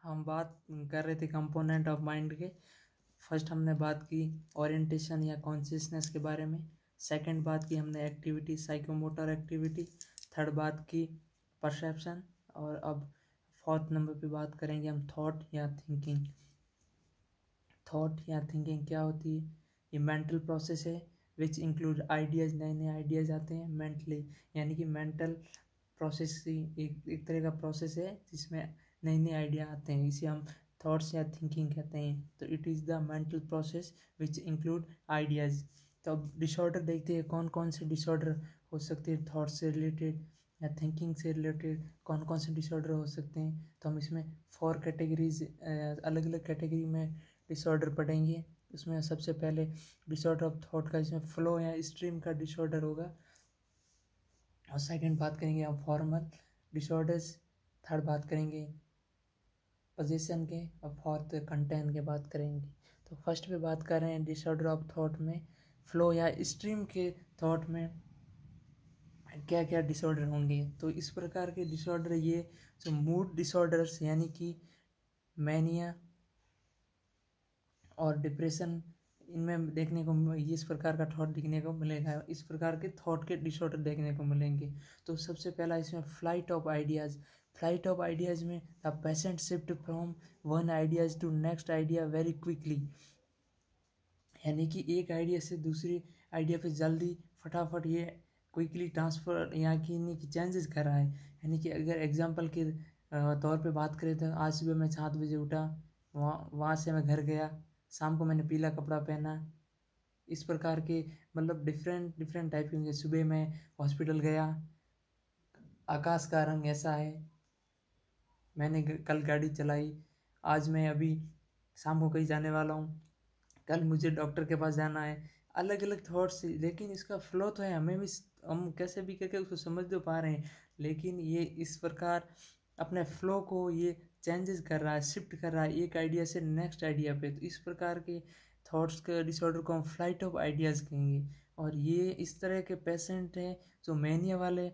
हम बात कर रहे थे कंपोनेंट ऑफ माइंड के। फर्स्ट हमने बात की ओरिएंटेशन या कॉन्शियसनेस के बारे में। सेकंड बात की हमने एक्टिविटी, साइकोमोटर एक्टिविटी। थर्ड बात की परसेप्शन। और अब फोर्थ नंबर पे बात करेंगे हम थॉट या थिंकिंग। थॉट या थिंकिंग क्या होती है? ये मेंटल प्रोसेस है विच इंक्लूड आइडियाज़। नए नए आइडियाज़ आते हैं मेंटली, यानी कि मेंटल प्रोसेस ही एक तरह का प्रोसेस है जिसमें नए नए आइडिया आते हैं। इसे हम थॉट्स या थिंकिंग कहते हैं। तो it is the mental process which include ideas. तो अब डिसऑर्डर देखते हैं, कौन कौन से डिसऑर्डर हो सकते हैं थॉट्स से रिलेटेड या थिंकिंग से रिलेटेड। कौन कौन से डिसऑर्डर हो सकते हैं, तो हम इसमें 4 कैटेगरीज, अलग अलग कैटेगरी में डिसऑर्डर पढ़ेंगे। उसमें सबसे पहले डिसऑर्डर ऑफ थॉट का, इसमें फ्लो या स्ट्रीम का डिसऑर्डर होगा। और सेकंड बात करेंगे हम फॉर्मल डिसऑर्डर्स। थर्ड बात करेंगे पोजीशन के, और फोर्थ कंटेंट के बात करेंगे। तो फर्स्ट पे बात कर रहे हैं डिसऑर्डर ऑफ थॉट में फ्लो या स्ट्रीम के थॉट में क्या क्या डिसऑर्डर होंगे। तो इस प्रकार के डिसऑर्डर ये जो मूड डिसऑर्डर्स यानी कि मैनिया और डिप्रेशन, इनमें देखने को इस प्रकार का थॉट दिखने को मिलेगा। इस प्रकार के थॉट के डिसऑर्डर देखने को मिलेंगे। तो सबसे पहला इसमें flight of ideas. Flight of ideas में the patient shift from one ideas to next idea very quickly, यानी कि एक आइडिया से दूसरी आइडिया पे जल्दी फटाफट ये क्विकली ट्रांसफ़र यहाँ की नहीं कि चेंजेस कर रहा है। यानी कि अगर एग्जांपल के तौर पे बात करें तो आज सुबह मैं 7 बजे उठा, वहाँ से मैं घर गया, शाम को मैंने पीला कपड़ा पहना। इस प्रकार के मतलब डिफरेंट डिफरेंट टाइप के होंगे। सुबह मैं हॉस्पिटल गया, आकाश का रंग ऐसा है, मैंने कल गाड़ी चलाई, आज मैं अभी शाम को कहीं जाने वाला हूँ, कल मुझे डॉक्टर के पास जाना है। अलग अलग थॉट्स, लेकिन इसका फ्लो तो है, हमें भी हम कैसे भी करके उसको समझ तो पा रहे हैं, लेकिन ये इस प्रकार अपने फ्लो को ये चेंजेस कर रहा है, शिफ्ट कर रहा है एक आइडिया से नेक्स्ट आइडिया पे। तो इस प्रकार के थॉट्स के डिसऑर्डर को हम फ्लाइट ऑफ आइडियाज़ कहेंगे। और ये इस तरह के पेशेंट हैं जो मैनिया वाले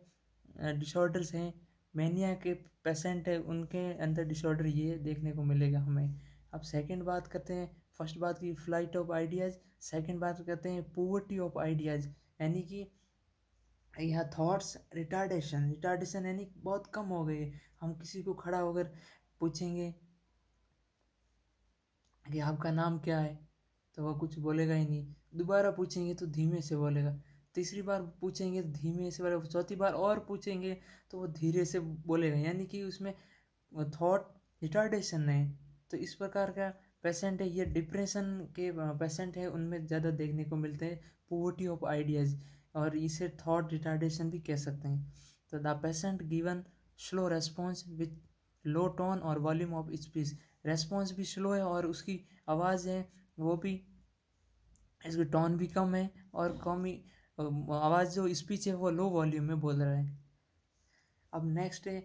डिसऑर्डर्स हैं, मैनिया के पेशेंट है, उनके अंदर डिसऑर्डर ये देखने को मिलेगा हमें। अब सेकंड बात करते हैं, फर्स्ट बात की फ्लाइट ऑफ आइडियाज़, सेकंड बात करते हैं पोवर्टी ऑफ आइडियाज़, यानी कि यहाँ थॉट्स रिटार्डेशन। रिटार्डेशन यानी बहुत कम हो गए। हम किसी को खड़ा होकर पूछेंगे कि आपका नाम क्या है, तो वह कुछ बोलेगा ही नहीं। दोबारा पूछेंगे तो धीमे से बोलेगा, तीसरी बार पूछेंगे तो धीमे से बोलेगा, चौथी बार और पूछेंगे तो वो धीरे से बोलेगा, यानी कि उसमें थॉट रिटार्डेशन है। तो इस प्रकार का पेशेंट है, ये डिप्रेशन के पेशेंट है, उनमें ज़्यादा देखने को मिलते हैं पोवर्टी ऑफ आइडियाज़, और इसे थॉट रिटार्डेशन भी कह सकते हैं। तो the patient given slow response with low tone और वॉल्यूम ऑफ स्पीच। रेस्पॉन्स भी स्लो है और उसकी आवाज़ है वो भी, इसकी टोन भी कम है और कम ही आवाज़, जो स्पीच है वो लो वॉल्यूम में बोल रहा है। अब नेक्स्ट है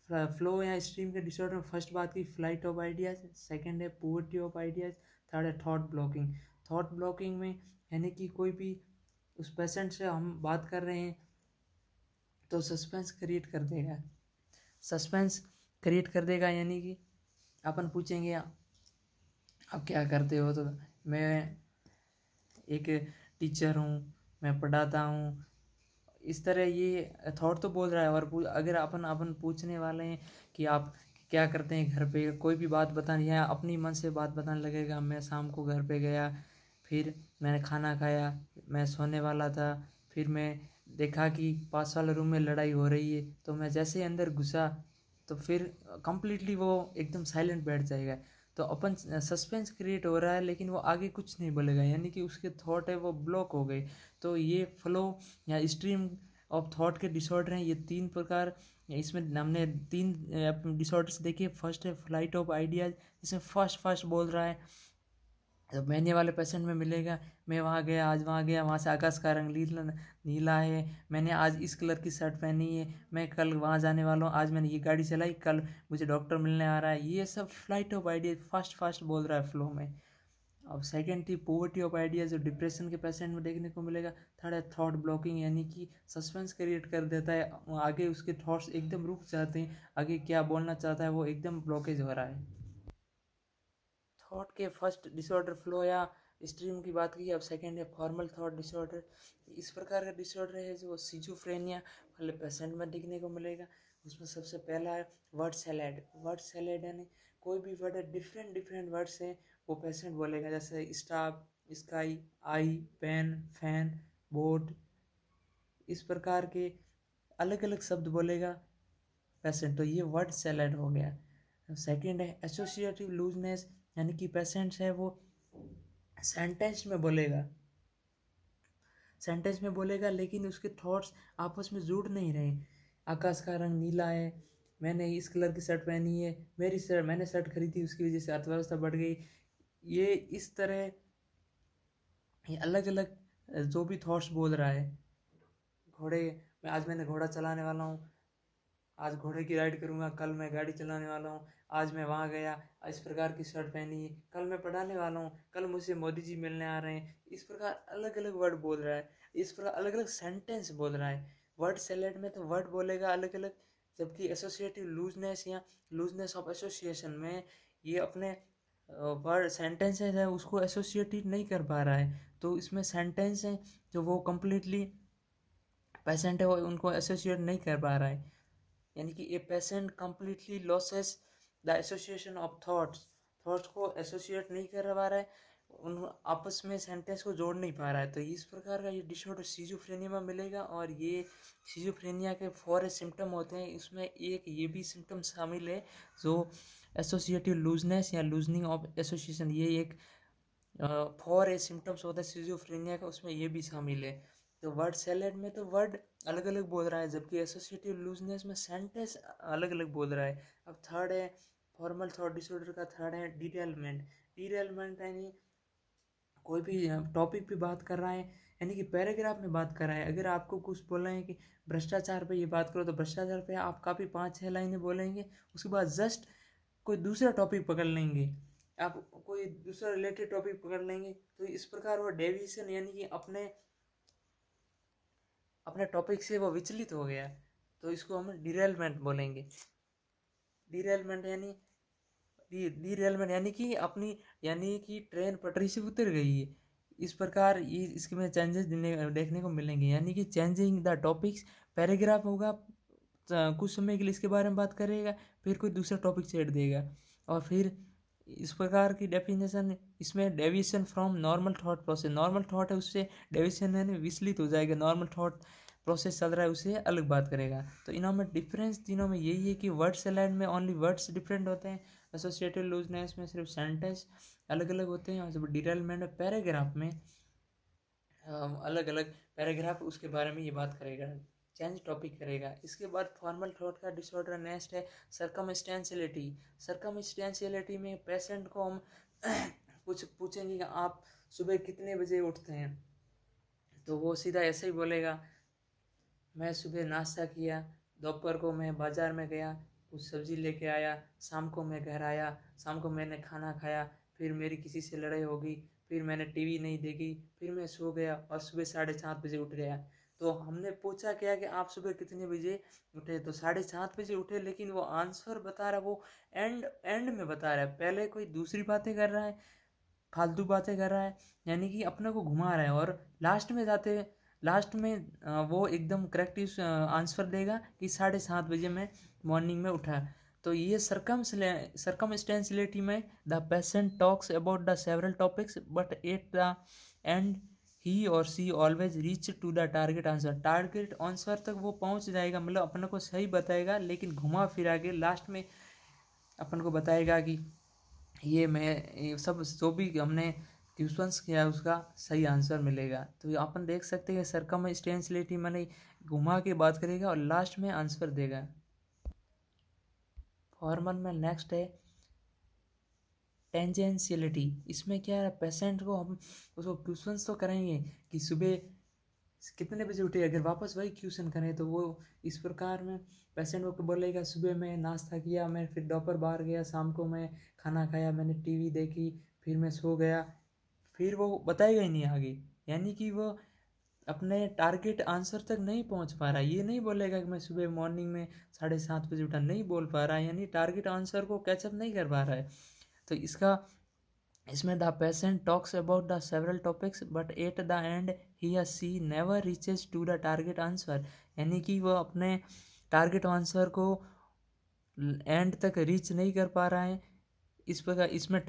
फ्लो या स्ट्रीम के डिसऑर्डर। फर्स्ट बात की फ्लाइट ऑफ आइडियाज़, सेकंड है पोवर्टी ऑफ आइडियाज़, थर्ड है थॉट ब्लॉकिंग। थॉट ब्लॉकिंग में यानी कि कोई भी उस पेशेंट से हम बात कर रहे हैं तो सस्पेंस क्रिएट कर देगा। सस्पेंस क्रिएट कर देगा यानी कि अपन पूछेंगे आप क्या करते हो, तो मैं एक टीचर हूँ, मैं पढ़ाता हूँ, इस तरह ये थॉट तो बोल रहा है। और अगर अपन अपन पूछने वाले हैं कि आप क्या करते हैं घर पे, कोई भी बात बतानी है, अपनी मन से बात बताने लगेगा। मैं शाम को घर पे गया, फिर मैंने खाना खाया, मैं सोने वाला था, फिर मैं देखा कि पास वाले रूम में लड़ाई हो रही है, तो मैं जैसे ही अंदर घुसा तो फिर कंप्लीटली वो एकदम साइलेंट बैठ जाएगा। तो अपन सस्पेंस क्रिएट हो रहा है लेकिन वो आगे कुछ नहीं बोलेगा, यानी कि उसके थॉट है वो ब्लॉक हो गए। तो ये फ्लो या स्ट्रीम ऑफ थॉट के डिसऑर्डर हैं ये 3 प्रकार। इसमें हमने 3 डिसऑर्डर्स देखे। फर्स्ट है फ्लाइट ऑफ आइडियाज़, इसमें फर्स्ट फर्स्ट बोल रहा है, जब मैंने वाले पेशेंट में मिलेगा, मैं वहाँ गया, आज वहाँ गया, वहाँ से आकाश का रंग नीला नीला है, मैंने आज इस कलर की शर्ट पहनी है, मैं कल वहाँ जाने वाला हूँ, आज मैंने ये गाड़ी चलाई, कल मुझे डॉक्टर मिलने आ रहा है। ये सब flight of ideas fast fast बोल रहा है फ्लो में। अब सेकंड थी पोवर्टी ऑफ आइडियाज, जो डिप्रेशन के पेशेंट में देखने को मिलेगा। थर्ड है थॉट ब्लॉकिंग, यानी कि सस्पेंस क्रिएट कर देता है, आगे उसके थॉट्स एकदम रुक जाते हैं, आगे क्या बोलना चाहता है वो एकदम ब्लॉकेज हो रहा है। थॉट के फर्स्ट डिसऑर्डर फ्लो या स्ट्रीम की बात की, अब सेकंड है फॉर्मल थॉट डिसऑर्डर। इस प्रकार का डिसऑर्डर है जो सिजोफ्रेनिया वाले पेशेंट में देखने को मिलेगा। उसमें सबसे पहला है वर्ड सैलेड। वर्ड सैलेड यानी कोई भी वर्ड है, डिफरेंट डिफरेंट वर्ड्स हैं वो पेशेंट बोलेगा, जैसे स्टाफ, स्काई, आई, पेन, फैन, बोट, इस प्रकार के अलग अलग शब्द बोलेगा पेशेंट। तो ये वर्ड सैलेड हो गया। सेकंड है एसोसिएटिव लूजनेस, यानी कि पेशेंट्स है वो सेंटेंस में बोलेगा लेकिन उसके थॉट्स आपस में जुड़ नहीं रहे। आकाश का रंग नीला है, मैंने इस कलर की शर्ट पहनी है, मैंने शर्ट खरीदी, उसकी वजह से अर्थव्यवस्था बढ़ गई। ये इस तरह ये अलग अलग जो भी थॉट्स बोल रहा है। घोड़े, मैंने घोड़ा चलाने वाला हूँ, आज घोड़े की राइड करूँगा, कल मैं गाड़ी चलाने वाला हूँ, आज मैं वहाँ गया, इस प्रकार की शर्ट पहनी, कल मैं पढ़ाने वाला हूँ, कल मुझसे मोदी जी मिलने आ रहे हैं। इस प्रकार अलग अलग वर्ड बोल रहा है, इस प्रकार अलग अलग सेंटेंस बोल रहा है। वर्ड सैलेड में तो वर्ड बोलेगा अलग अलग, जबकि एसोसिएटिव लूजनेस या लूजनेस ऑफ एसोसिएशन में ये अपने वर्ड सेंटेंसेस है उसको एसोसिएटिव नहीं कर पा रहा है। तो इसमें सेंटेंस है जो वो कम्प्लीटली पेशेंट है वो उनको एसोसिएट नहीं कर पा रहा है, यानी कि a patient completely losses the association of thoughts को एसोसिएट नहीं कर पा रहा है, उन आपस में सेंटेंस को जोड़ नहीं पा रहा है। तो इस प्रकार का ये डिसऑर्डर सिजोफ्रेनिया में मिलेगा। और ये सिजोफ्रेनिया के 4 सिम्टम होते हैं, इसमें एक ये भी सिम्टम शामिल है जो एसोसिएटिव लूजनेस या लूजनिंग ऑफ एसोसिएशन, ये एक 4 सिम्टम्स होता है सिजोफ्रेनिया का, उसमें ये भी शामिल है। तो वर्ड सैलेड में तो वर्ड अलग अलग बोल रहा है, जबकि एसोसिएटिव लूजनेस में सेंटेंस अलग अलग बोल रहा है। अब थर्ड है फॉर्मल थॉट डिसऑर्डर का, थर्ड है डिटेलमेंट। डिटेलमेंट यानी कोई भी टॉपिक पे बात कर रहा है, यानी कि पैराग्राफ में बात कर रहा है। अगर आपको कुछ बोलना है कि भ्रष्टाचार पे ये बात करो, तो भ्रष्टाचार पे आप काफ़ी 5-6 लाइनें बोलेंगे, उसके बाद जस्ट कोई दूसरा टॉपिक पकड़ लेंगे, आप कोई दूसरा रिलेटेड टॉपिक पकड़ लेंगे। तो इस प्रकार वो डेविएशन यानी कि अपने अपने टॉपिक से वो विचलित हो गया, तो इसको हम डिरेलमेंट बोलेंगे। डिरेलमेंट यानी डिरेलमेंट यानी कि अपनी, यानी कि ट्रेन पटरी से उतर गई है। इस प्रकार ये इसमें चेंजेस देखने को मिलेंगे, यानी कि चेंजिंग द टॉपिक्स। पैराग्राफ होगा, कुछ समय के लिए इसके बारे में बात करेगा, फिर कोई दूसरा टॉपिक छेड़ देगा, और फिर इस प्रकार की डेफिनेशन। इसमें deviation from normal thought process, normal thought है उससे डेविएशन यानी विचलित हो जाएगा, नॉर्मल थॉट प्रोसेस चल रहा है उससे अलग बात करेगा। तो इनों में डिफरेंस तीनों में यही है कि वर्ड सैलेड में ओनली वर्ड्स डिफरेंट होते हैं, एसोसिएटिव लूजनेस में सिर्फ सेंटेंस अलग अलग होते हैं, और जब डिटेलमेंट में पैराग्राफ में अलग अलग पैराग्राफ उसके बारे में ये बात करेगा, चेंज टॉपिक करेगा। इसके बाद फॉर्मल थॉट का डिसऑर्डर नेक्स्ट है सर्कमस्टेंशियलिटी। सर्कमस्टेंशियलिटी में पेशेंट को हम कुछ पूछेंगे कि आप सुबह कितने बजे उठते हैं, तो वो सीधा ऐसे ही बोलेगा, मैं सुबह नाश्ता किया, दोपहर को मैं बाज़ार में गया, कुछ सब्ज़ी लेके आया, शाम को मैं घर आया, शाम को मैंने खाना खाया, फिर मेरी किसी से लड़ाई होगी, फिर मैंने टीवी नहीं देखी, फिर मैं सो गया और सुबह 7:30 बजे उठ गया। तो हमने पूछा क्या कि आप सुबह कितने बजे उठे, तो 7:30 बजे उठे, लेकिन वो आंसर बता रहा, वो एंड में बता रहा है, पहले कोई दूसरी बातें कर रहा है, फालतू बातें कर रहा है, यानी कि अपने को घुमा रहा है, और लास्ट में वो एकदम करेक्ट आंसर देगा कि 7:30 बजे मैं मॉर्निंग में उठा। तो ये सर्कमस्टेंशियलिटी में the patient talks about the several topics but at the end he or she always reach to the target answer. Target answer तक वो पहुंच जाएगा, मतलब अपने को सही बताएगा, लेकिन घुमा फिरा के लास्ट में अपन को बताएगा कि ये सब जो भी हमने क्वेश्चंस किया उसका सही आंसर मिलेगा। तो ये अपन देख सकते हैं सर्कमस्टेंशियलिटी मैंने घुमा के बात करेगा और लास्ट में आंसर देगा। फॉर्मल में नेक्स्ट है टेंजेंशियलिटी। इसमें क्या है, पेशेंट को हम उसको क्वेश्चंस तो करेंगे कि सुबह कितने बजे उठे, अगर वापस वही क्वेश्चन करें तो वो इस प्रकार में पेशेंट को बोलेगा, सुबह मैं नाश्ता किया, मैं फिर दोपहर बाहर गया, शाम को मैं खाना खाया, मैंने टीवी देखी, फिर मैं सो गया, फिर वो बताएगा ही नहीं आगे, यानी कि वो अपने टारगेट आंसर तक नहीं पहुंच पा रहा है। ये नहीं बोलेगा कि मैं सुबह मॉर्निंग में 7:30 बजे उठा, नहीं बोल पा रहा है, यानी टारगेट आंसर को कैचअप नहीं कर पा रहा है। तो इसका इसमें the patient talks about the several topics but at the end he या she never reaches to the target answer, यानी कि वह अपने टारगेट आंसर को एंड तक रीच नहीं कर पा रहा है। इस प्रकार इसमें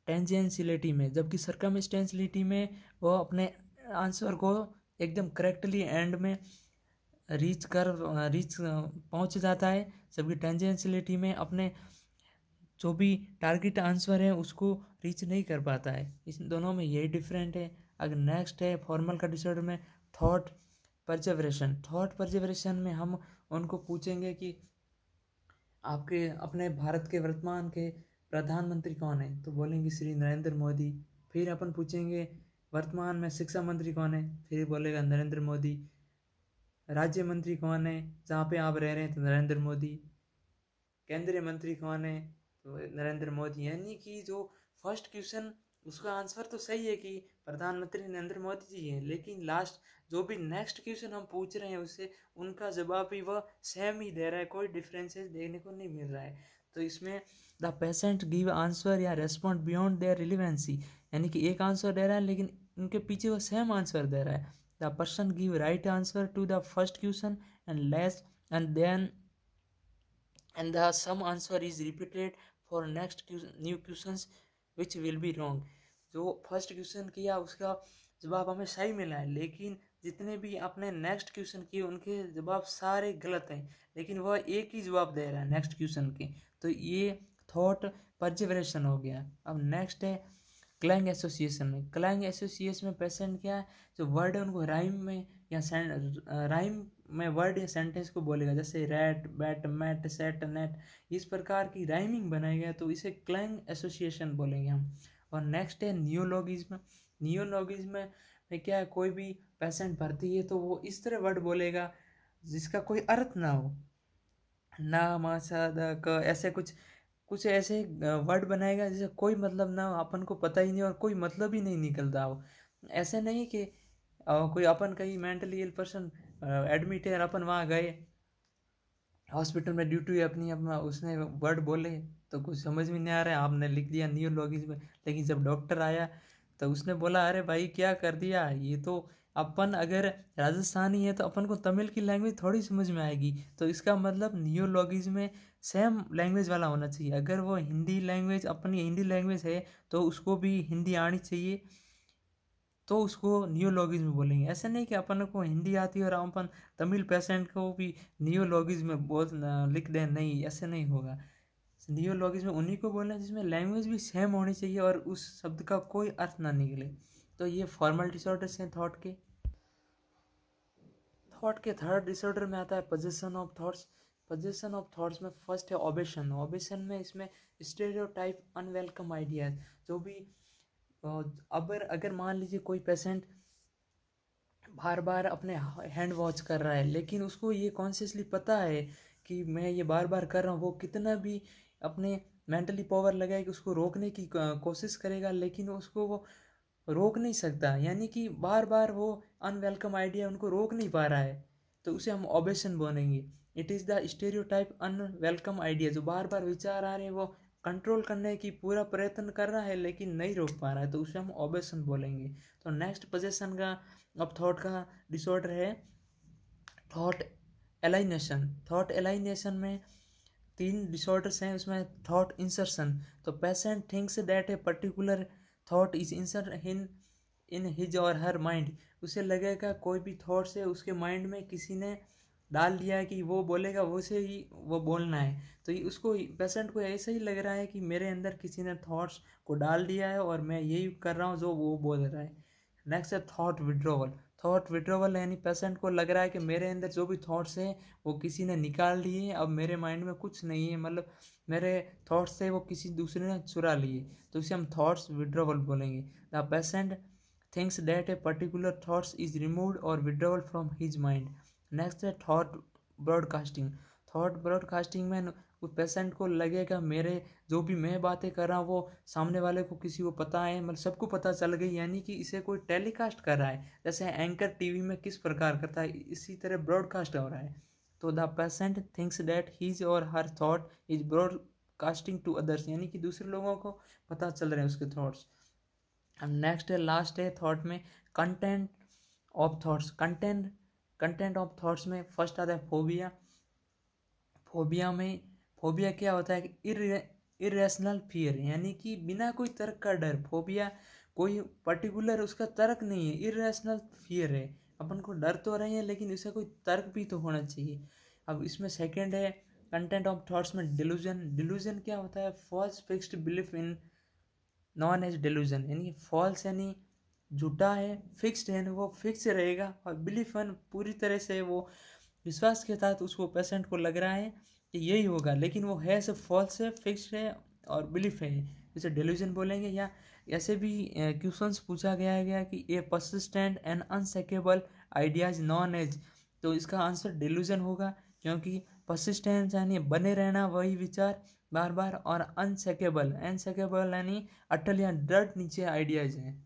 टेंजेंशियलिटी में, जबकि सर्कमस्टेंशियलिटी में वो अपने आंसर को एकदम करेक्टली एंड में रीच पहुंच जाता है, जबकि टेंजेंशियलिटी में अपने जो भी टारगेट आंसर है उसको रीच नहीं कर पाता है। इस दोनों में यही डिफरेंट है। अगर नेक्स्ट है फॉर्मल का डिसऑर्डर में थॉट परसेवरेशन में हम उनको पूछेंगे कि आपके अपने भारत के वर्तमान के प्रधानमंत्री कौन है, तो बोलेंगे श्री नरेंद्र मोदी। फिर अपन पूछेंगे वर्तमान में शिक्षा मंत्री कौन है, फिर बोलेगा नरेंद्र मोदी। राज्य मंत्री कौन है जहाँ पे आप रह रहे हैं, तो नरेंद्र मोदी। केंद्रीय मंत्री कौन है, तो नरेंद्र मोदी। यानी कि जो फर्स्ट क्वेश्चन उसका आंसर तो सही है कि प्रधानमंत्री नरेंद्र मोदी जी हैं, लेकिन लास्ट जो भी नेक्स्ट क्वेश्चन हम पूछ रहे हैं उससे उनका जवाब भी वह सेम ही दे रहा है, कोई डिफरेंसेस देखने को नहीं मिल रहा है। तो इसमें द पेशेंट गिव आंसर या रेस्पॉन्ड बियॉन्ड देयर रिलेवेंसी, यानी कि एक आंसर दे रहा है लेकिन उनके पीछे वो सेम आंसर दे रहा है। The person give right answer to the first question and less and then and the some answer is repeated for next new questions which will be wrong। जो फर्स्ट क्वेश्चन किया उसका जवाब हमें सही मिला है, लेकिन जितने भी आपने नेक्स्ट क्वेश्चन किए उनके जवाब सारे गलत हैं, लेकिन वह एक ही जवाब दे रहा है नेक्स्ट क्वेश्चन के। तो ये थॉट परसेवरेशन हो गया। अब नेक्स्ट है क्लैंग एसोसिएशन में। क्लैंग एसोसिएशन में पेशेंट क्या है, जो वर्ड है उनको राइम में या राइम में वर्ड या सेंटेंस को बोलेगा, जैसे rat bat mat set net, इस प्रकार की राइमिंग बनाएगा तो इसे क्लैंग एसोसिएशन बोलेंगे हम। और नेक्स्ट है नियोलॉगिज्म। नियोलॉगिज्म में क्या है, कोई भी पेशेंट भर्ती है तो वो इस तरह वर्ड बोलेगा जिसका कोई अर्थ ना हो, ना मासा द ऐसे कुछ कुछ ऐसे वर्ड बनाएगा जिसे कोई मतलब ना हो, अपन को पता ही नहीं और कोई मतलब ही नहीं निकलता हो। ऐसे नहीं कि कोई अपन कहीं मेंटली इल पर्सन एडमिट है और अपन वहाँ गए हॉस्पिटल में ड्यूटी अपनी अपना उसने वर्ड बोले तो कुछ समझ में नहीं आ रहा है, आपने लिख दिया नियोलॉगिज्म। लेकिन जब डॉक्टर आया तो उसने बोला अरे भाई क्या कर दिया, ये तो अपन अगर राजस्थानी है तो अपन को तमिल की लैंग्वेज थोड़ी समझ में आएगी, तो इसका मतलब नियोलॉगिज्म में सेम लैंग्वेज वाला होना चाहिए। अगर वो हिंदी लैंग्वेज अपनी हिंदी लैंग्वेज है तो उसको भी हिंदी आनी चाहिए, तो उसको नियोलॉगिज्म बोलेंगे। ऐसे नहीं कि अपन को हिंदी आती है और अपन तमिल पेशेंट को भी नियोलॉगिज्म बोल लिख दें, नहीं ऐसे नहीं होगा। नियोलॉगिज्म उन्हीं को बोलना है जिसमें लैंग्वेज भी सेम होनी चाहिए और उस शब्द का कोई अर्थ ना निकले। तो ये फॉर्मल डिसऑर्डर्स हैं थॉट के। थॉट के थर्ड डिसऑर्डर में आता है possession of thoughts. Possession of thoughts में फर्स्ट है ऑबेशन। ऑबेशन में इसमें स्टेरियोटाइप अनवेलकम आइडियाज, जो भी अगर अगर मान लीजिए कोई पेशेंट बार बार अपने हैंड वॉच कर रहा है, लेकिन उसको ये कॉन्शियसली पता है कि मैं ये बार बार कर रहा हूँ, वो कितना भी अपने मेंटली पावर लगाए कि उसको रोकने की कोशिश करेगा, लेकिन उसको वो रोक नहीं सकता, यानी कि बार बार वो अनवेलकम आइडिया उनको रोक नहीं पा रहा है, तो उसे हम ऑबेशन बोलेंगे। It is the stereotype unwelcome idea, जो बार बार विचार आ रहे हैं वो कंट्रोल करने की पूरा प्रयत्न कर रहा है लेकिन नहीं रोक पा रहा है, तो उसे हम ऑबेशन बोलेंगे। तो नेक्स्ट पोजेशन का अब थॉट का डिसऑर्डर है थॉट एलाइनेशन। थॉट एलाइनेशन में तीन डिसऑर्डर्स हैं, उसमें थॉट इंसर्शन। तो patient thinks that a particular thought is insert in his or her mind. उसे लगेगा कोई भी थॉट्स है उसके माइंड में किसी ने डाल दिया है कि वो बोलेगा वैसे ही वो बोलना है, तो ये उसको पेशेंट को ऐसा ही लग रहा है कि मेरे अंदर किसी ने थॉट्स को डाल दिया है और मैं यही कर रहा हूँ जो वो बोल रहा है। नेक्स्ट है थॉट विड्रॉवल। थॉट विड्रॉवल यानी पेशेंट को लग रहा है कि मेरे अंदर जो भी थॉट्स हैं वो किसी ने निकाल लिए हैं, अब मेरे माइंड में कुछ नहीं है, मतलब मेरे थॉट्स थे वो किसी दूसरे ने चुरा लिए, तो इसे हम थॉट्स विड्रॉवल बोलेंगे। The patient thinks that a particular thoughts is removed or withdrawal from his mind. Next है थॉट ब्रॉडकास्टिंग। थॉट ब्रॉडकास्टिंग में उस पेशेंट को लगेगा मेरे जो भी मैं बातें कर रहा हूँ वो सामने वाले को किसी को पता है, मतलब सबको पता चल गई, यानी कि इसे कोई टेलीकास्ट कर रहा है, जैसे एंकर टीवी में किस प्रकार करता है इसी तरह ब्रॉडकास्ट हो रहा है। तो the patient thinks that his or her thought is casting to others, यानी कि दूसरे लोगों को पता चल रहे हैं उसके थॉट्स। अब नेक्स्ट है, लास्ट है थॉट में content of thoughts. Content of thoughts में फर्स्ट आता है फोबिया। फोबिया क्या होता है कि इरेशनल फियर, यानी कि बिना कोई तर्क का डर। फोबिया कोई पर्टिकुलर उसका तर्क नहीं है, इरेशनल फियर है। अपन को डर तो रहे हैं लेकिन इसका कोई तर्क भी तो होना चाहिए। अब इसमें सेकंड है कंटेंट ऑफ थॉट्स में डिल्यूजन क्या होता है, false fixed belief in known as delusion, यानी फॉल्स यानी झूठा है, फिक्स्ड है वो फिक्स रहेगा, और बिलीफ पूरी तरह से वो विश्वास के साथ उसको पेशेंट को लग रहा है कि यही होगा, लेकिन वो है सब फॉल्स है, फिक्स्ड है और बिलीफ है, इसे डिल्यूजन बोलेंगे। या ऐसे भी क्वेश्चंस पूछा गया कि a persistent and unshakeable ideas known as, तो इसका आंसर डिल्यूजन होगा, क्योंकि परसिस्टेंस यानी बने रहना वही विचार बार बार, और अनसेकेबल यानी अटल या डट नीचे आइडियाज हैं।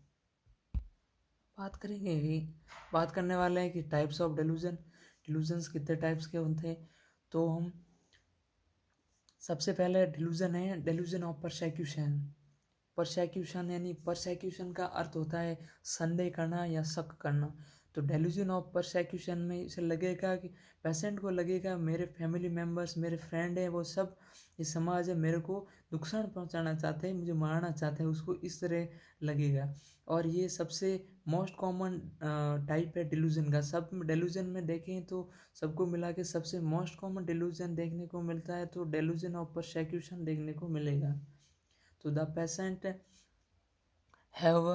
बात करने वाले हैं कि टाइप्स ऑफ डिल्यूजन्स कितने टाइप्स के होते हैं। तो हम सबसे पहले डिल्यूजन है डिल्यूजन ऑफ परसेक्यूशन यानी परसेक्यूशन का अर्थ होता है संदेह करना या शक करना। तो डेल्यूजन ऑफ परसेक्यूशन में इसे लगेगा कि पेशेंट को लगेगा मेरे फैमिली मेम्बर्स, मेरे फ्रेंड है, वो सब ये समाज है, मेरे को नुकसान पहुंचाना चाहते हैं, मुझे मारना चाहते हैं, उसको इस तरह लगेगा। और ये सबसे मोस्ट कॉमन टाइप है डिल्यूजन का। सब डिल्यूजन में देखें तो सबको मिला के सबसे मोस्ट कॉमन डिल्यूजन देखने को मिलता है, तो डिल्यूजन ऑफ परसेक्यूशन देखने को मिलेगा। तो द पेशेंट हैव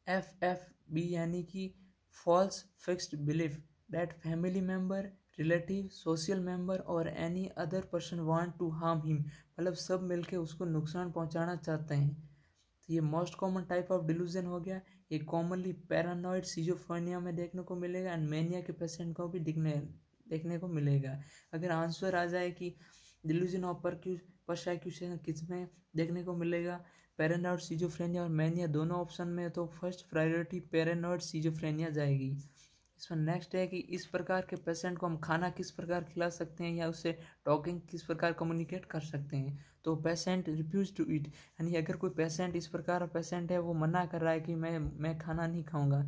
FFB यानी कि false fixed belief that family member, relative, social member or any other person want to harm him, मतलब सब मिलके उसको नुकसान पहुंचाना चाहते हैं। तो ये most common type of delusion हो गया। ये कॉमनली पैरानॉइड सिजोफ्रेनिया में देखने को मिलेगा एंड मेनिया के पेशेंट को भी देखने को मिलेगा। अगर आंसर आ जाए कि डिल्यूजन ऑफ परसेक्यूशन किस में देखने को मिलेगा, पैरानॉइड सिजोफ्रेनिया और मैनिया दोनों ऑप्शन में, तो फर्स्ट प्रायोरिटी पैरानॉइड सिजोफ्रेनिया जाएगी। इसमें नेक्स्ट है कि इस प्रकार के पेशेंट को हम खाना किस प्रकार खिला सकते हैं या उससे टॉकिंग किस प्रकार कम्युनिकेट कर सकते हैं। तो पेशेंट रिफ्यूज टू ईट, यानी अगर कोई पेशेंट इस प्रकार का पेशेंट है वो मना कर रहा है कि मैं खाना नहीं खाऊंगा,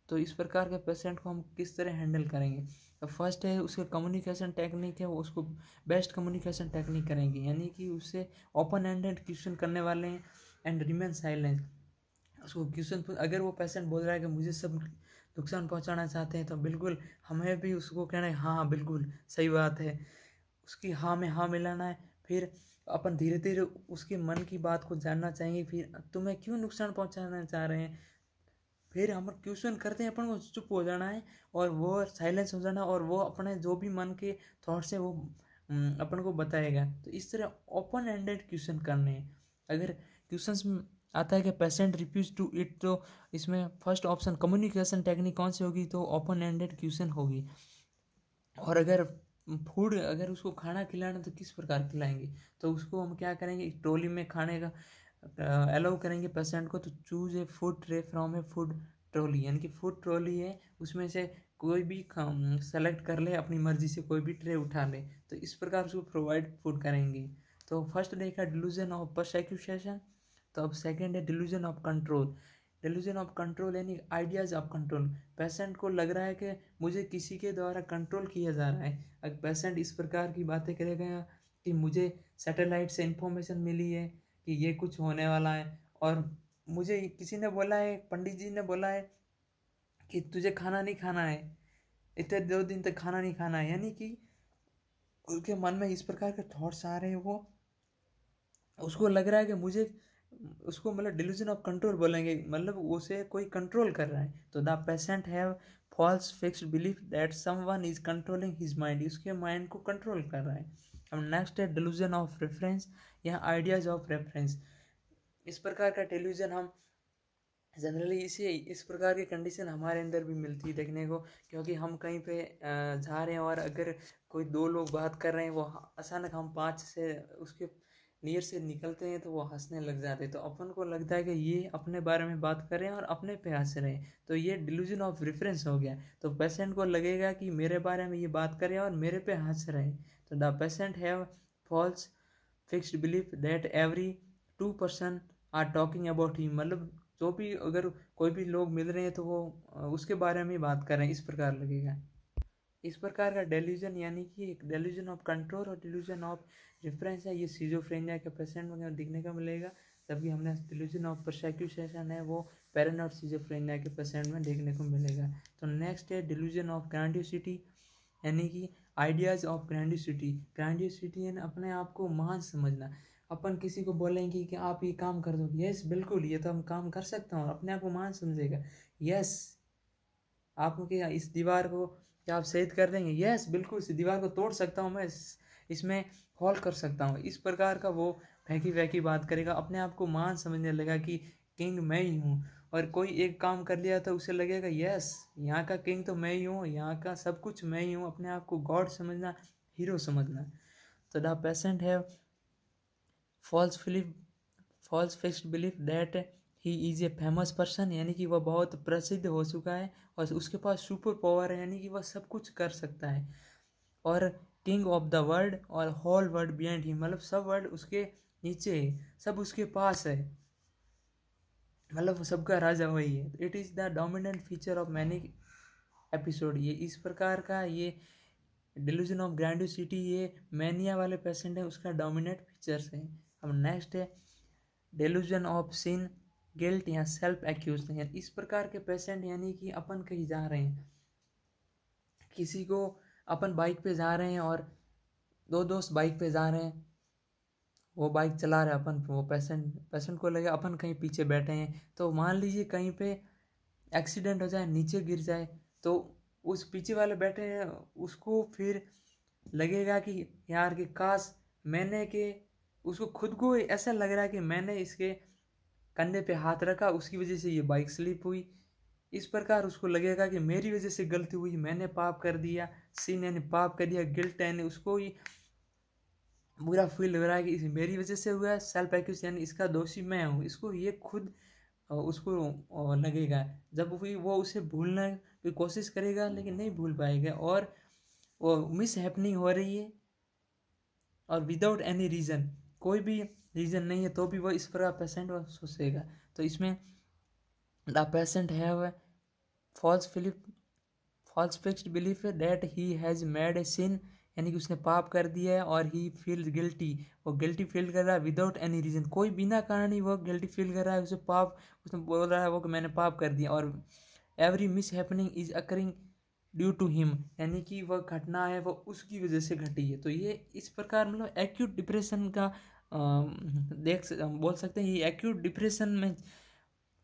तो इस प्रकार के पेशेंट को हम किस तरह हैंडल करेंगे। तो फर्स्ट है उसके कम्युनिकेशन टेक्निक है, वो उसको बेस्ट कम्युनिकेशन टेक्निक करेंगे, यानी कि उससे ओपन एंडेड क्वेश्चन करने वाले हैं एंड रिमेन साइलेंट। उसको क्वेश्चन अगर वो पेशेंट बोल रहा है कि मुझे सब नुकसान पहुंचाना चाहते हैं, तो बिल्कुल हमें भी उसको कहना है हाँ बिल्कुल सही बात है, उसकी हाँ में हाँ मिलाना है। फिर अपन धीरे धीरे उसके मन की बात को जानना चाहेंगे, फिर तुम्हें क्यों नुकसान पहुंचाना चाह रहे हैं, फिर हम क्वेश्चन करते हैं, अपन को चुप हो जाना है और वो साइलेंस हो जाना, और वो अपने जो भी मन के थॉट्स है वो अपन को बताएगा। तो इस तरह ओपन एंडेड क्वेश्चन करने हैं। अगर क्वेश्चंस में आता है कि पेशेंट रिफ्यूज टू इट, तो इसमें फर्स्ट ऑप्शन कम्युनिकेशन टेक्निक कौन सी होगी, तो ओपन एंडेड क्वेश्चन होगी। और अगर उसको खाना खिलाना तो किस प्रकार खिलाएंगे, तो उसको हम क्या करेंगे, ट्रॉली में खाने का अलाउ करेंगे पेशेंट को। तो choose a food tray from A food trolley, यानी कि फूड ट्रॉली है उसमें से कोई भी सेलेक्ट कर ले, अपनी मर्जी से कोई भी ट्रे उठा ले, तो इस प्रकार उसको प्रोवाइड फूड करेंगे। तो फर्स्ट देखा डिल्यूजन ऑफ परसेक्यूशन। तो अब सेकेंड है delusion of control. Delusion of control यानी आइडियाज ऑफ कंट्रोल। पेशेंट को लग रहा है कि मुझे किसी के द्वारा कंट्रोल किया जा रहा है। अगर पेशेंट इस प्रकार की बातें करेगा कि मुझे सैटेलाइट से इंफॉर्मेशन मिली है कि ये कुछ होने वाला है, और मुझे किसी ने बोला है, पंडित जी ने बोला है कि तुझे खाना नहीं खाना है, इतने 2 दिन तक खाना नहीं खाना है, यानी कि उसके मन में इस प्रकार के थॉट्स आ रहे हैं, वो उसको लग रहा है कि मुझे, उसको मतलब डिल्यूजन ऑफ कंट्रोल बोलेंगे, मतलब उसे कोई कंट्रोल कर रहा है। तो the patient have false fixed belief that someone is controlling his mind, उसके माइंड को कंट्रोल कर रहा है। अब नेक्स्ट है डिल्यूजन ऑफ रेफरेंस या आइडियाज ऑफ रेफरेंस। इस प्रकार का डिल्यूजन हम जनरली इस प्रकार की कंडीशन हमारे अंदर भी मिलती है देखने को, क्योंकि हम कहीं पे जा रहे हैं और अगर कोई 2 लोग बात कर रहे हैं, वो अचानक हम 5 से उसके नियर से निकलते हैं तो वो हंसने लग जाते हैं, तो अपन को लगता है कि ये अपने बारे में बात कर रहे हैं और अपने पे हंस रहे हैं, तो ये डिल्यूजन ऑफ रेफरेंस हो गया। तो पेशेंट को लगेगा कि मेरे बारे में ये बात कर रहे हैं और मेरे पे हंस रहे हैं। तो the patient have false fixed belief that every 2 person are talking about he, मतलब जो भी अगर कोई भी लोग मिल रहे हैं तो वो उसके बारे में ही बात कर रहे हैं, इस प्रकार लगेगा। इस प्रकार का डेल्यूजन यानी कि एक डेल्यूजन ऑफ कंट्रोल और डेल्यूजन ऑफ रेफरेंस है, ये सिजोफ्रेनिया के पेशेंट में दिखने का मिलेगा। जबकि हमने डेल्यूजन ऑफ परसेक्यूशन है वो पैरानॉइड सिजोफ्रेनिया के पेशेंट में देखने को मिलेगा। तो नेक्स्ट है डेल्यूजन ऑफ ग्रैंडियोसिटी, यानी कि आइडियाज ऑफ ग्रैंडियोसिटी। ग्रैंडियोसिटी यानी अपने आप को महान समझना। अपन किसी को बोलेंगे कि आप ये काम कर दो, यस बिल्कुल ये तो हम काम कर सकता हूँ, अपने आप को महान समझेगा। यस आप क्या इस दीवार को क्या आप सही कर देंगे, यस बिल्कुल इस दीवार को तोड़ सकता हूँ मैं, इसमें हॉल कर सकता हूँ, इस प्रकार का वो फैकी वैकी बात करेगा। अपने आप को महान समझने लगा कि किंग मैं ही हूँ। और कोई एक काम कर लिया तो उसे लगेगा यस यहाँ का किंग तो मैं ही हूँ, यहाँ का सब कुछ मैं ही हूँ। अपने आप को गॉड समझना, हीरो समझना। तो the patient have false belief, false fixed belief that he is a famous person, यानी कि वह बहुत प्रसिद्ध हो चुका है और उसके पास सुपर पावर है, यानी कि वह सब कुछ कर सकता है। और किंग ऑफ द वर्ल्ड और होल वर्ल्ड बियॉन्ड ही, मतलब सब वर्ल्ड उसके नीचे है, सब उसके पास है, मतलब सबका राजा वही है। It is the dominant feature of many episode, ये इस प्रकार का ये डिल्यूजन ऑफ ग्रैंडियोसिटी ये मैनिया वाले पेशेंट है उसका डोमिनेंट फीचर्स है। अब नेक्स्ट है डेल्यूजन ऑफ सिन गिल्ट या सेल्फ एक्यूज। इस प्रकार के पेशेंट यानी कि अपन कहीं जा रहे हैं, किसी को अपन बाइक पे जा रहे हैं और दो दोस्त बाइक पे जा रहे हैं, वो बाइक चला रहे हैं, अपन वो पेशेंट को लगे अपन कहीं पीछे बैठे हैं, तो मान लीजिए कहीं पे एक्सीडेंट हो जाए, नीचे गिर जाए, तो उस पीछे वाले बैठे हैं उसको फिर लगेगा कि यार कि काश मैंने के उसको खुद को ऐसा लग रहा है कि मैंने इसके कंधे पे हाथ रखा, उसकी वजह से ये बाइक स्लिप हुई। इस प्रकार उसको लगेगा कि मेरी वजह से गलती हुई, मैंने पाप कर दिया, सिन यानी पाप कर दिया, गिल्ट यानी उसको ही बुरा फील हो रहा है कि मेरी वजह से हुआ है। सेल्फ एक्यूज यानी इसका दोषी मैं हूँ, इसको ये खुद उसको लगेगा। जब वो उसे भूलने की कोशिश करेगा लेकिन नहीं भूल पाएगा, और वो मिस हैपनिंग हो रही है और विदाउट एनी रीज़न, कोई भी रीज़न नहीं है तो भी वो इस प्रकार पेशेंट वो सोचेगा। तो इसमें the patient have false belief, false fixed belief that he has made a sin, यानी कि उसने पाप कर दिया है और ही फील गिल्टी, वो गिल्टी फील कर रहा है विदाउट एनी रीज़न, कोई बिना कारण ही वो गिल्टी फील कर रहा है, उसे पाप उसने बोल रहा है वो कि मैंने पाप कर दिया। और every mishappening is occurring due to him, यानी कि वह घटना है वो उसकी वजह से घटी है। तो ये इस प्रकार मतलब एक्यूट डिप्रेशन का बोल सकते हैं, ये एक्यूट डिप्रेशन में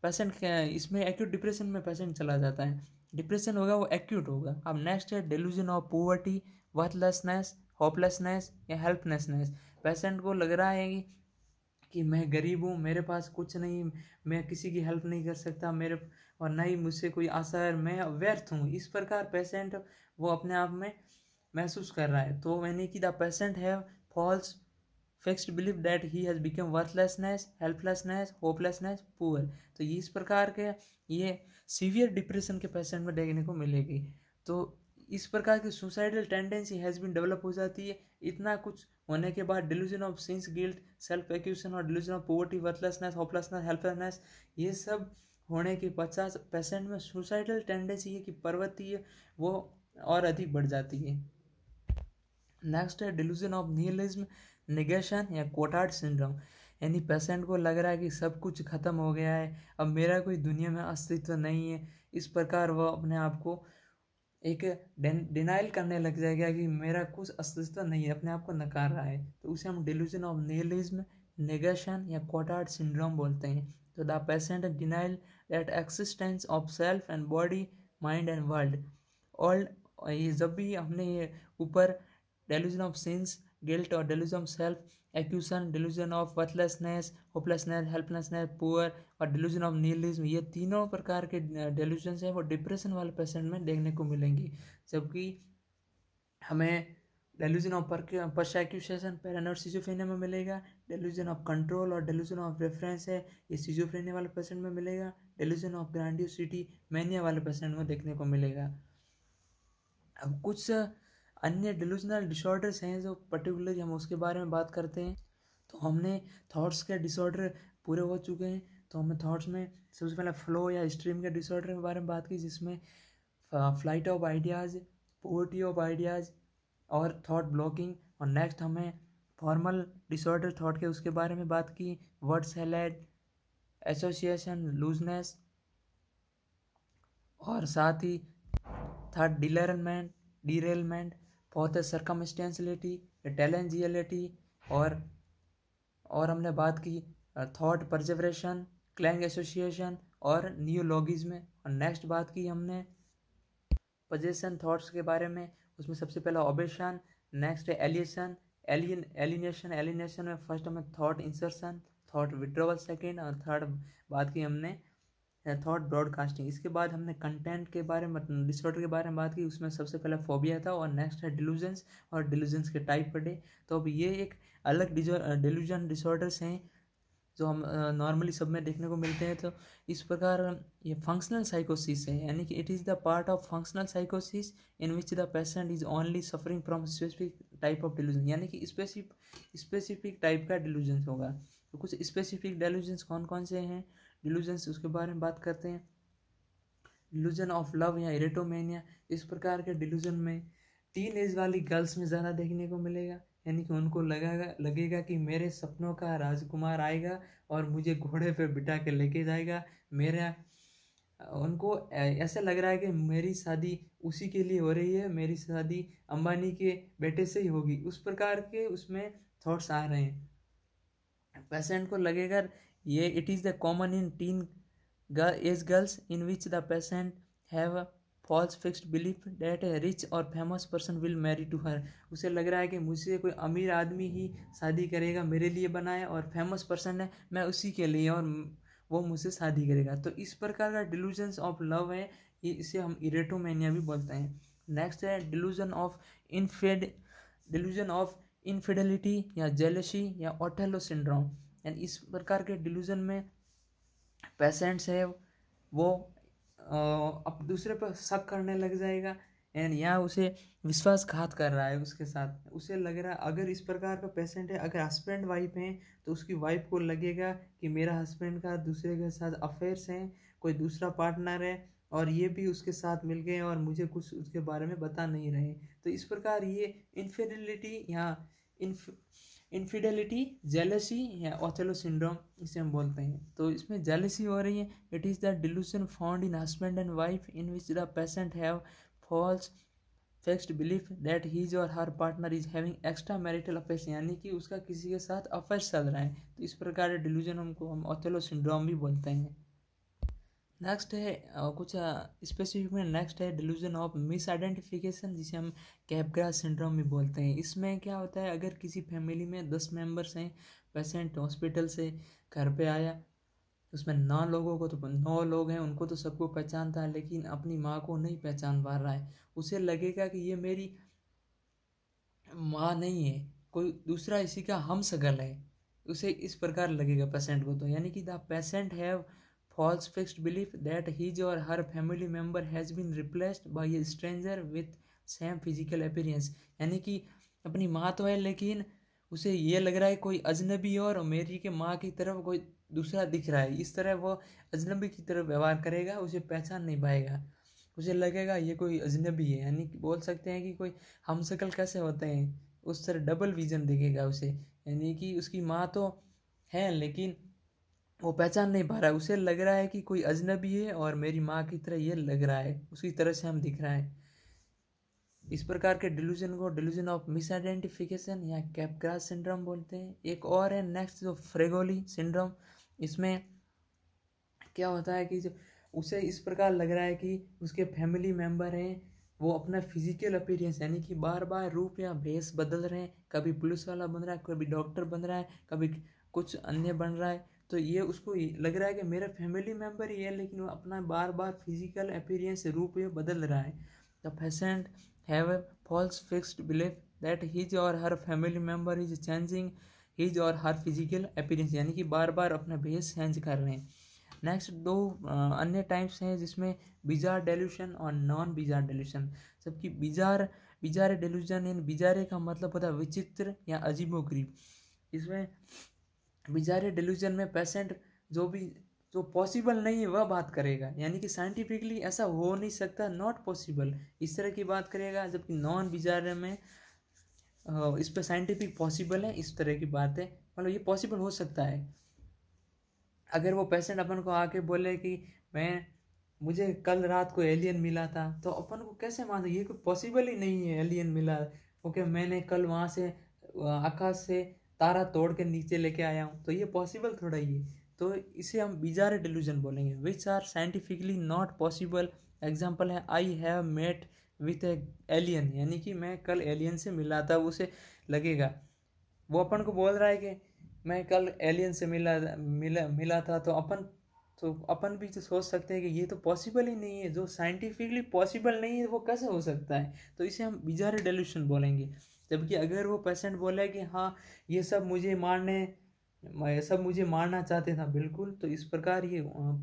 पेशेंट, इसमें एक्यूट डिप्रेशन में पेशेंट चला जाता है, डिप्रेशन होगा वो एक्यूट होगा। अब नेक्स्ट है delusion of poverty, worthlessness, hopelessness या हेल्पलेसनेस। पेशेंट को लग रहा है कि मैं गरीब हूँ, मेरे पास कुछ नहीं, मैं किसी की हेल्प नहीं कर सकता, मेरे और ना ही मुझसे कोई आशा है, मैं व्यर्थ हूँ। इस प्रकार पेशेंट वो अपने आप में महसूस कर रहा है। तो यानी कि the patient have false fixed believe that he has become worthlessness, helplessness, hopelessness, poor. तो ये इस प्रकार के ये सीवियर डिप्रेशन के पेशेंट में देखने को मिलेगी। तो इस प्रकार की suicidal tendency has been develop हो जाती है। इतना कुछ होने के बाद delusion of sins guilt, self accusation और delusion of poverty, worthlessness, hopelessness, helplessness, ये सब होने के 50 पेशेंट में सुसाइडल टेंडेंसी है कि प्रवृत्ति है वो और अधिक बढ़ जाती है। नेक्स्ट है डिल्यूजन ऑफ निहिलिज्म, निगेशन या कोटार्ड सिंड्रोम, यानी पेशेंट को लग रहा है कि सब कुछ खत्म हो गया है, अब मेरा कोई दुनिया में अस्तित्व नहीं है। इस प्रकार वह अपने आप को एक डिनाइल करने लग जाएगा कि मेरा कुछ अस्तित्व नहीं है, अपने आप को नकार रहा है। तो उसे हम डिल्यूजन ऑफ निहिलिज्म, नेगेशन या कोटार्ड सिंड्रोम बोलते हैं। तो the patient denial that existence of self and body, mind and world. All ये जब भी हमने ये ऊपर डेल्यूजन ऑफ सिंस गिल्ट और delusion of self accusation, delusion of worthlessness, hopelessness, helplessness, poor और डेल्यूजन ऑफ निहिलिज्म, ये तीनों प्रकार के डेल्यूजन हैं वो डिप्रेशन वाले पेशेंट में देखने को मिलेंगी। जबकि हमें डेल्यूजन ऑफ परसेक्यूशन पैरानॉइड सिजोफ्रेनिया में मिलेगा, डेल्यूजन ऑफ कंट्रोल और डेल्यूजन ऑफ रेफरेंस है ये सिजोफ्रेनिया वाले पेशेंट में मिलेगा, डेल्यूजन ऑफ ग्रैंडियोसिटी मैनिया वाले पेशेंट में देखने को मिलेगा। अब कुछ अन्य डिल्यूजनल डिसऑर्डर्स हैं जो पर्टिकुलरली हम उसके बारे में बात करते हैं। तो हमने थॉट्स के डिसऑर्डर पूरे हो चुके हैं। तो हमने थॉट्स में सबसे पहले फ्लो या स्ट्रीम के डिसऑर्डर के बारे में बात की, जिसमें flight of ideas, poverty of ideas और थॉट ब्लॉकिंग। और नेक्स्ट हमें फॉर्मल डिसऑर्डर थॉट के उसके बारे में बात की, वर्ड सैलेड, एसोसिएशन, लूजनेस, और साथ ही थर्ड डिरेलमेंट, फोर्थ है सर्कमस्टेंशियलिटी, टेलेंजियलिटी, और हमने बात की थॉट परजर्वेशन, क्लैंग एसोसिएशन और नियोलॉगिज्म। और नेक्स्ट बात की हमने पोजेशन थॉट्स के बारे में, उसमें सबसे पहला ओबेशन, नेक्स्ट है एलिएशन, एलिनेशन में फर्स्ट हमें thought insertion, thought withdrawal second, और थर्ड बात की हमने थॉट ब्रॉडकास्टिंग। इसके बाद हमने कंटेंट के बारे में, डिसऑर्डर के बारे में बात की, उसमें सबसे पहले फोबिया था, और नेक्स्ट है डिलूजन्स, और डिलूजन्स के टाइप पढ़े। तो अब ये एक अलग डिलूजन डिसऑर्डर्स हैं जो हम नॉर्मली सब में देखने को मिलते हैं। तो इस प्रकार ये फंक्शनल साइकोसिस है, यानी कि it is the part of functional साइकोसिस in which the patient is only suffering from specific type of delusion, यानी कि स्पेसिफिक टाइप का डिलूजन होगा। तो कुछ स्पेसिफिक डिलूजन्स कौन कौन से हैं डिलूजन्स, उसके बारे में बात करते हैं। डिलूजन ऑफ लव या इरेटोमेनिया, इस प्रकार के डिलूजन में टीन एज वाली गर्ल्स में ज़्यादा देखने को मिलेगा, यानी कि उनको लगेगा कि मेरे सपनों का राजकुमार आएगा और मुझे घोड़े पे बिठा के लेके जाएगा, उनको ऐसा लग रहा है कि मेरी शादी उसी के लिए हो रही है, मेरी शादी अंबानी के बेटे से ही होगी, उस प्रकार के उसमें थॉट्स आ रहे हैं। पेशेंट को लगेगा ये it is the common in teenage girls in which the patient have false fixed belief that a rich और famous person will marry to her. उसे लग रहा है कि मुझसे कोई अमीर आदमी ही शादी करेगा, मेरे लिए बना है, और फेमस पर्सन है, मैं उसी के लिए, और वो मुझसे शादी करेगा। तो इस प्रकार का डिलूजन्स ऑफ लव है, ये इसे हम इरेटोमेनिया भी बोलते हैं। नेक्स्ट है डिलूजन ऑफ इनफिडेलिटी या जेलसी या ओथेलो सिंड्रोम। एंड इस प्रकार के डिलूजन में पेशेंट्स है वो अब दूसरे पर शक करने लग जाएगा, एंड यहाँ उसे विश्वासघात कर रहा है उसके साथ। उसे लग रहा है, अगर इस प्रकार का पेशेंट है, अगर हस्बैंड वाइफ हैं, तो उसकी वाइफ को लगेगा कि मेरा हस्बैंड का दूसरे के साथ अफेयर्स हैं, कोई दूसरा पार्टनर है, और ये भी उसके साथ मिल गए और मुझे कुछ उसके बारे में बता नहीं रहे। तो इस प्रकार ये इनफिडेलिटी या इनफिडेलिटी, जेलसी या ओथेलो सिंड्रोम इसे हम बोलते हैं। तो इसमें जेलसी हो रही है, it is the delusion found in husband and wife in which the patient have false fixed belief that his or her partner is having extra marital affairs, यानी कि उसका किसी के साथ अफेयर चल रहा है। तो इस प्रकार के डिल्यूजन हम ओथेलो सिंड्रोम भी बोलते हैं। नेक्स्ट है कुछ स्पेसिफिक में, नेक्स्ट है डिलूजन ऑफ मिस आइडेंटिफिकेशन, जिसे हम कैपग्रास सिंड्रोम भी बोलते हैं। इसमें क्या होता है, अगर किसी फैमिली में 10 मेंबर्स हैं, पेशेंट हॉस्पिटल से घर पे आया, उसमें 9 लोगों को, तो 9 लोग हैं, उनको तो सबको पहचानता है, लेकिन अपनी माँ को नहीं पहचान पा रहा है। उसे लगेगा कि ये मेरी माँ नहीं है, कोई दूसरा इसी का हमशक्ल है, उसे इस प्रकार लगेगा पेशेंट को। तो यानी कि the patient have false fixed belief that his or her family member has been replaced by a stranger with same physical appearance, यानी कि अपनी माँ तो है, लेकिन उसे ये लग रहा है कोई अजनबी और मेरी के माँ की तरफ कोई दूसरा दिख रहा है। इस तरह वो अजनबी की तरफ व्यवहार करेगा, उसे पहचान नहीं पाएगा, उसे लगेगा ये कोई अजनबी है। यानी कि बोल सकते हैं कि कोई हमशक्ल कैसे होते हैं, उस तरह डबल विजन दिखेगा उसे, यानी कि उसकी माँ तो है लेकिन वो पहचान नहीं पा रहा है, उसे लग रहा है कि कोई अजनबी है और मेरी माँ की तरह ये लग रहा है, उसकी तरह से हम दिख रहा है। इस प्रकार के डिलूजन को डिलूजन ऑफ मिस आइडेंटिफिकेशन या कैपग्रास सिंड्रोम बोलते हैं। एक और है नेक्स्ट जो फ्रेगोली सिंड्रोम। इसमें क्या होता है कि जो उसे इस प्रकार लग रहा है कि उसके फैमिली मेम्बर हैं, वो अपना फिजिकल अपीयरेंस यानी कि बार बार रूप या भेष बदल रहे हैं, कभी पुलिस वाला बन रहा है, कभी डॉक्टर बन रहा है, कभी कुछ अन्य बन रहा है। तो ये उसको लग रहा है कि मेरा फैमिली मेम्बर ही है, लेकिन वो अपना बार बार फिजिकल अपीयरेंस रूप ये बदल रहा है। The patient have a false fixed belief that his or her family member is changing his or her physical appearance, यानी कि बार बार अपना भेष चेंज कर रहे हैं। नेक्स्ट दो अन्य टाइप्स हैं जिसमें बिजार डेल्यूशन और नॉन बिजार डेल्यूशन। जबकि बिजार डेल्यूशन इन बिजारे का मतलब होता है विचित्र या अजीबोगरीब। इसमें बेचारे डिल्यूजन में पेशेंट जो पॉसिबल नहीं है वह बात करेगा, यानी कि साइंटिफिकली ऐसा हो नहीं सकता, नॉट पॉसिबल, इस तरह की बात करेगा। जबकि नॉन बिजारे में इस पर साइंटिफिक पॉसिबल है, इस तरह की बात है, मतलब ये पॉसिबल हो सकता है। अगर वो पेशेंट अपन को आके बोले कि मुझे कल रात को एलियन मिला था, तो अपन को कैसे मान, ये कोई पॉसिबल ही नहीं है एलियन मिला। ओके, मैंने कल वहाँ से आकाश से तारा तोड़ के नीचे लेके आया हूँ, तो ये पॉसिबल थोड़ा ही है। तो इसे हम बिजार डिल्यूजन बोलेंगे, which are scientifically not possible. Example है, I have met with a alien, यानी कि मैं कल एलियन से मिला था, उसे लगेगा। वो अपन को बोल रहा है कि मैं कल एलियन से मिला मिला मिला था, तो अपन भी तो सोच सकते हैं कि ये तो पॉसिबल ही नहीं है, जो साइंटिफिकली पॉसिबल नहीं है वो कैसे हो सकता है। तो इसे हम बिजार डेल्यूशन बोलेंगे। जबकि अगर वो पेशेंट बोले कि हाँ ये सब मुझे मारना चाहते था बिल्कुल, तो इस प्रकार ये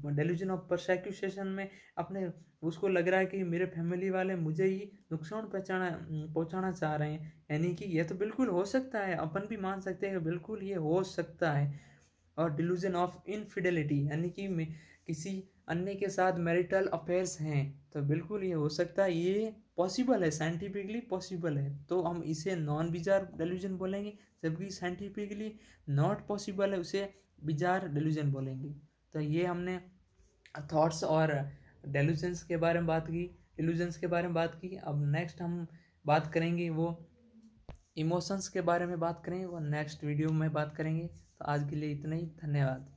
डेल्यूजन ऑफ परसेक्यूशन में अपने उसको लग रहा है कि मेरे फैमिली वाले मुझे ही नुकसान पहुंचाना चाह रहे हैं, यानी कि ये तो बिल्कुल हो सकता है, अपन भी मान सकते हैं कि बिल्कुल ये हो सकता है। और डिल्यूजन ऑफ इनफिडेलिटी, यानी कि किसी अन्य के साथ मैरिटल अफेयर्स हैं, तो बिल्कुल ये हो सकता है, ये पॉसिबल है, साइंटिफिकली पॉसिबल है, तो हम इसे नॉन बिजार डेल्यूजन बोलेंगे। जबकि साइंटिफिकली नॉट पॉसिबल है, उसे बिजार डेल्यूजन बोलेंगे। तो ये हमने थॉट्स और डेल्यूजन्स के बारे में बात की, इल्यूजन्स के बारे में बात की। अब नेक्स्ट हम बात करेंगे वो इमोशंस के बारे में बात करेंगे, वो नेक्स्ट वीडियो में बात करेंगे। तो आज के लिए इतना ही, धन्यवाद।